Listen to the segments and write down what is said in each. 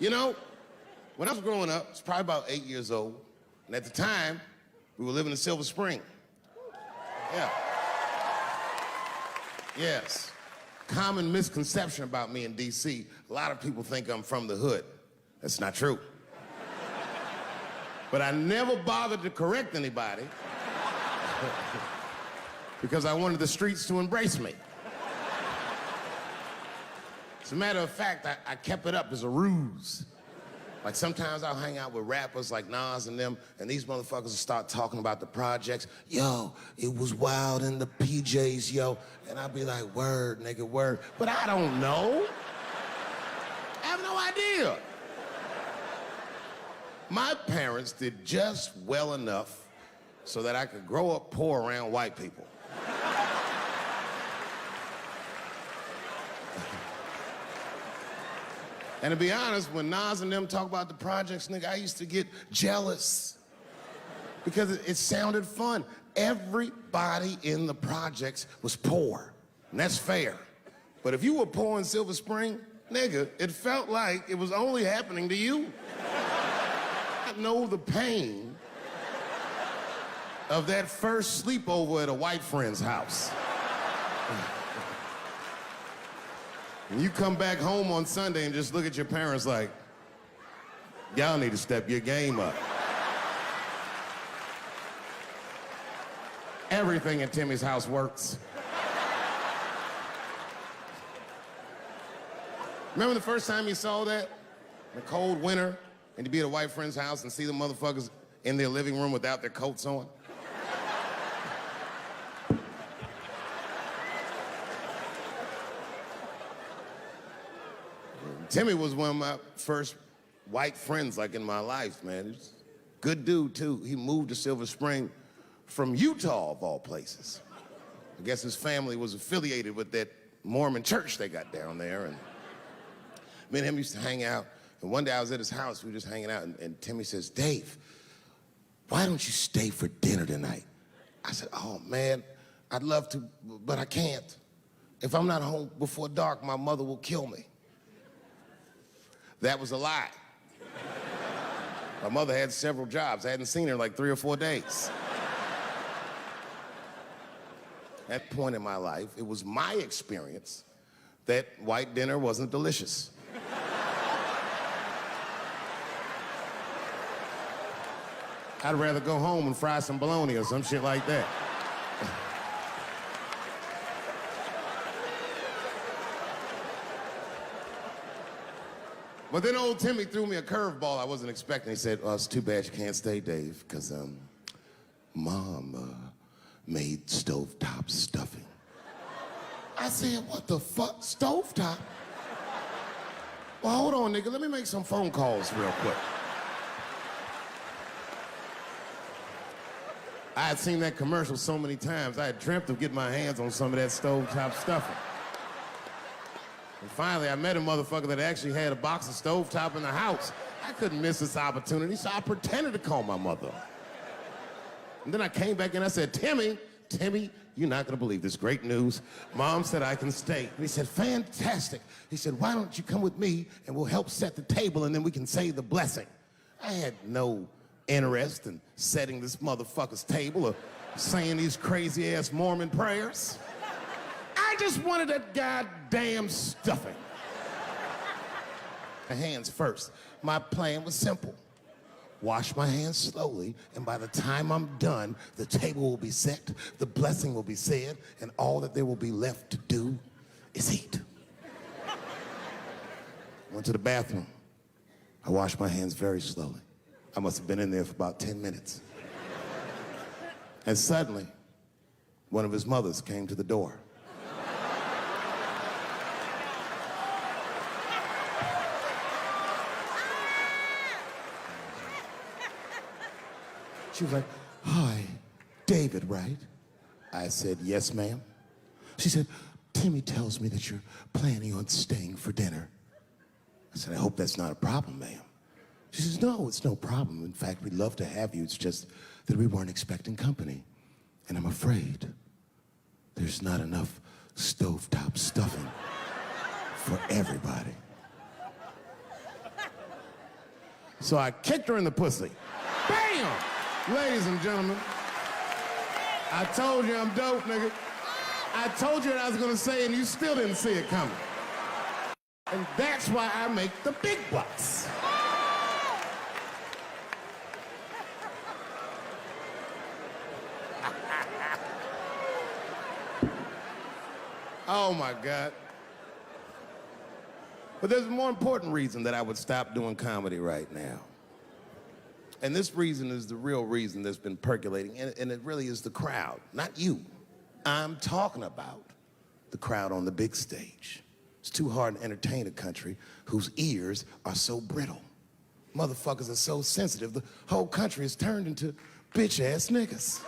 You know, when I was growing up, I was probably about 8 years old, and at the time, we were living in Silver Spring. Yeah. Yes. Common misconception about me in D.C., a lot of people think I'm from the hood. That's not true. But I never bothered to correct anybody because I wanted the streets to embrace me. As a matter of fact, I kept it up as a ruse. Like sometimes I'll hang out with rappers like Nas and them, and these motherfuckers will start talking about the projects. Yo, it was wild in the PJs, yo. And I'll be like, word, nigga, word. But I don't know. I have no idea. My parents did just well enough so that I could grow up poor around white people. And to be honest, when Nas and them talk about the projects, nigga, I used to get jealous because it sounded fun. Everybody in the projects was poor, and that's fair. But if you were poor in Silver Spring, nigga, it felt like it was only happening to you. I know the pain of that first sleepover at a white friend's house. And you come back home on Sunday and just look at your parents like, y'all need to step your game up. Everything in Timmy's house works. Remember the first time you saw that? In a cold winter, and you'd be at a white friend's house and see the motherfuckers in their living room without their coats on? Timmy was one of my first white friends, like, in my life, man. He was a good dude, too. He moved to Silver Spring from Utah, of all places. I guess his family was affiliated with that Mormon church they got down there, and me and him used to hang out. And one day I was at his house, we were just hanging out, and Timmy says, Dave, why don't you stay for dinner tonight? I said, oh, man, I'd love to, but I can't. If I'm not home before dark, my mother will kill me. That was a lie. My mother had several jobs. I hadn't seen her in like 3 or 4 days. At that point in my life, it was my experience that white dinner wasn't delicious. I'd rather go home and fry some bologna or some shit like that. But then old Timmy threw me a curveball I wasn't expecting. He said, oh, it's too bad you can't stay, Dave, because Mom made stovetop stuffing. I said, what the fuck, stovetop? Well, hold on, nigga, let me make some phone calls real quick. I had seen that commercial so many times, I had dreamt of getting my hands on some of that stovetop stuffing. And finally, I met a motherfucker that actually had a box of stovetop in the house. I couldn't miss this opportunity, so I pretended to call my mother. And then I came back and I said, Timmy, you're not gonna believe this great news. Mom said I can stay. And he said, fantastic. He said, why don't you come with me and we'll help set the table and then we can say the blessing. I had no interest in setting this motherfucker's table or saying these crazy ass Mormon prayers. I just wanted that goddamn stuffing. My hands first. My plan was simple. Wash my hands slowly, and by the time I'm done, the table will be set, the blessing will be said, and all that there will be left to do is eat. Went to the bathroom. I washed my hands very slowly. I must have been in there for about 10 minutes. And suddenly, one of his mothers came to the door. She was like, hi, David, right? I said, yes, ma'am. She said, Timmy tells me that you're planning on staying for dinner. I said, I hope that's not a problem, ma'am. She says, no, it's no problem. In fact, we'd love to have you. It's just that we weren't expecting company. And I'm afraid there's not enough stovetop stuffing for everybody. So I kicked her in the pussy. Bam! Ladies and gentlemen, I told you I'm dope, nigga. I told you what I was gonna say and you still didn't see it coming. And that's why I make the big bucks. Oh my God. But there's a more important reason that I would stop doing comedy right now. And this reason is the real reason that's been percolating, and it really is the crowd, not you. I'm talking about the crowd on the big stage. It's too hard to entertain a country whose ears are so brittle. Motherfuckers are so sensitive, the whole country is turned into bitch-ass niggas.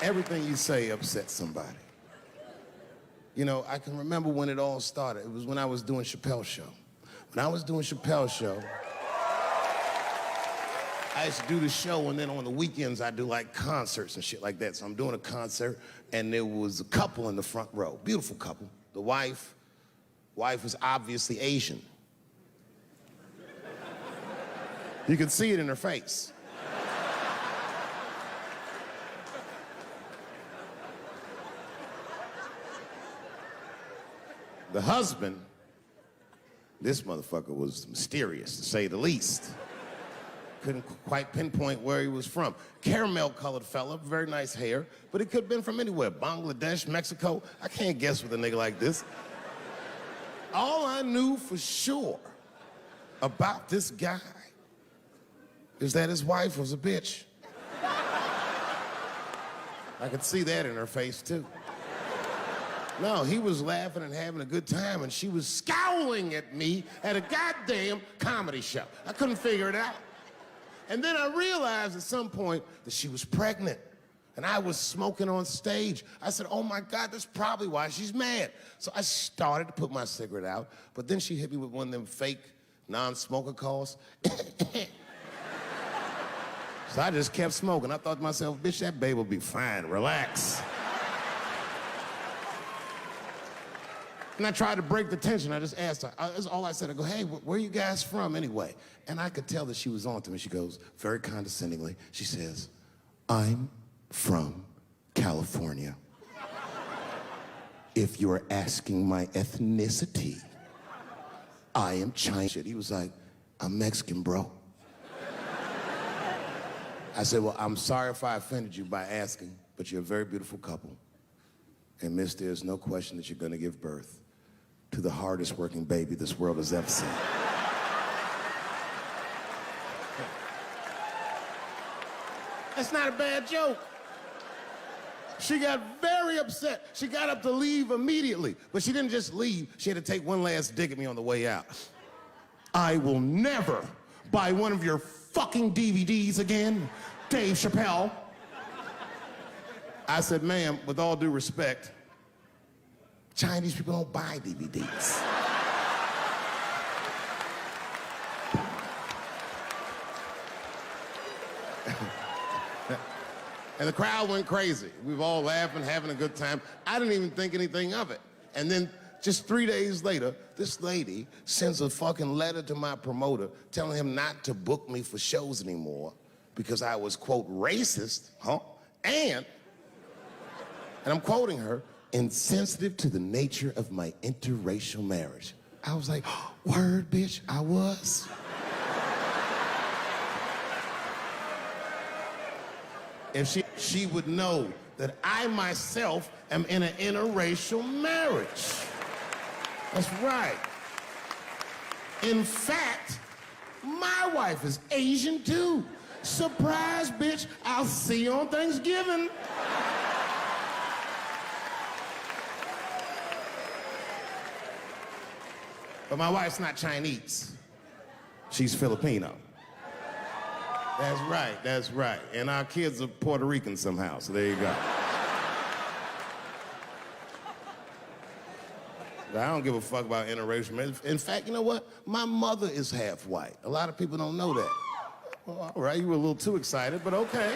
Everything you say upsets somebody. You know, I can remember when it all started. It was when I was doing Chappelle's show. When I was doing Chappelle's show, I used to do the show, and then on the weekends, I do like concerts and shit like that. So I'm doing a concert, and there was a couple in the front row, beautiful couple. The wife was obviously Asian. You could see it in her face. The husband, this motherfucker was mysterious, to say the least. Couldn't quite pinpoint where he was from. Caramel-colored fella, very nice hair, but he could have been from anywhere. Bangladesh, Mexico. I can't guess with a nigga like this. All I knew for sure about this guy is that his wife was a bitch. I could see that in her face, too. No, he was laughing and having a good time, and she was scowling at me at a goddamn comedy show. I couldn't figure it out. And then I realized at some point that she was pregnant, and I was smoking on stage. I said, oh my God, that's probably why she's mad. So I started to put my cigarette out, but then she hit me with one of them fake non-smoker calls. So I just kept smoking. I thought to myself, bitch, that babe will be fine, relax. And I tried to break the tension. I just asked her. That's all I said. I go, hey, where are you guys from anyway? And I could tell that she was on to me. She goes, very condescendingly, she says, I'm from California. If you're asking my ethnicity, I am Chinese. He was like, I'm Mexican, bro. I said, well, I'm sorry if I offended you by asking, but you're a very beautiful couple. And miss, there's no question that you're gonna give birth to the hardest working baby this world has ever seen. That's not a bad joke. She got very upset. She got up to leave immediately, but she didn't just leave. She had to take one last dig at me on the way out. I will never buy one of your fucking DVDs again, Dave Chappelle. I said, ma'am, with all due respect, Chinese people don't buy DVDs. And the crowd went crazy. We were all laughing, having a good time. I didn't even think anything of it. And then just 3 days later, this lady sends a fucking letter to my promoter telling him not to book me for shows anymore because I was, quote, racist, and I'm quoting her, insensitive to the nature of my interracial marriage. I was like, word, bitch, I was. If she would know that I myself am in an interracial marriage. That's right. In fact, my wife is Asian too. Surprise, bitch, I'll see you on Thanksgiving. But my wife's not Chinese. She's Filipino. That's right. And our kids are Puerto Rican somehow, so there you go. I don't give a fuck about interracial marriage. In fact, you know what? My mother is half white. A lot of people don't know that. Well, all right, you were a little too excited, but okay.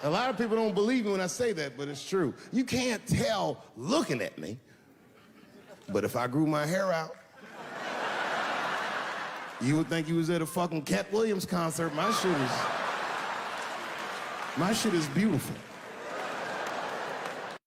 A lot of people don't believe me when I say that, but it's true. You can't tell looking at me, but if I grew my hair out, you would think you was at a fucking Cat Williams concert. My shit is beautiful.